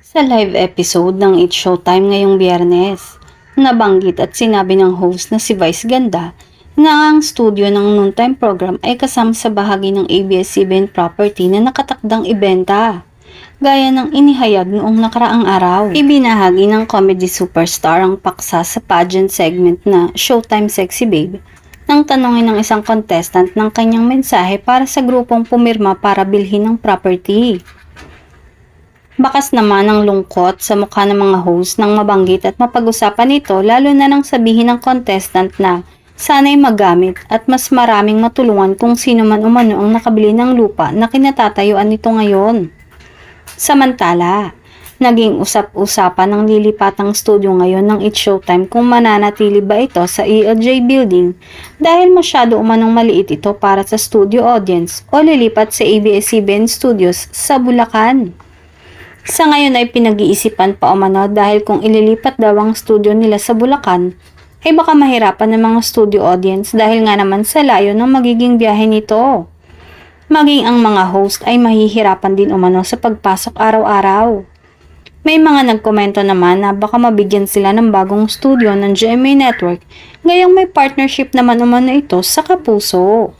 Sa live episode ng It's Showtime ngayong Biyernes, nabanggit at sinabi ng host na si Vice Ganda na ang studio ng noontime program ay kasama sa bahagi ng ABS-CBN property na nakatakdang ibenta. Gaya ng inihayag noong nakaraang araw, ibinahagi ng comedy superstar ang paksa sa pageant segment na Showtime Sexy Babe nang tanongin ng isang contestant ng kanyang mensahe para sa grupong pumirma para bilhin ng property. Bakas naman ang lungkot sa mukha ng mga host nang mabanggit at mapag-usapan ito, lalo na nang sabihin ng contestant na sana'y magamit at mas maraming matulungan kung sino man umano ang nakabili ng lupa na kinatatayuan nito ngayon. Samantala, naging usap-usapan ng lilipatang studio ngayon ng It's Showtime kung mananatili ba ito sa ELJ building dahil masyado umanong maliit ito para sa studio audience o lilipat sa ABS-CBN Studios sa Bulacan. Sa ngayon ay pinag-iisipan pa umano dahil kung ililipat daw ang studio nila sa Bulacan, ay baka mahirapan ng mga studio audience dahil nga naman sa layo ng magiging biyahe nito. Maging ang mga host ay mahihirapan din umano sa pagpasok araw-araw. May mga nagkomento naman na baka mabigyan sila ng bagong studio ng GMA Network, gayong may partnership naman umano ito sa Kapuso.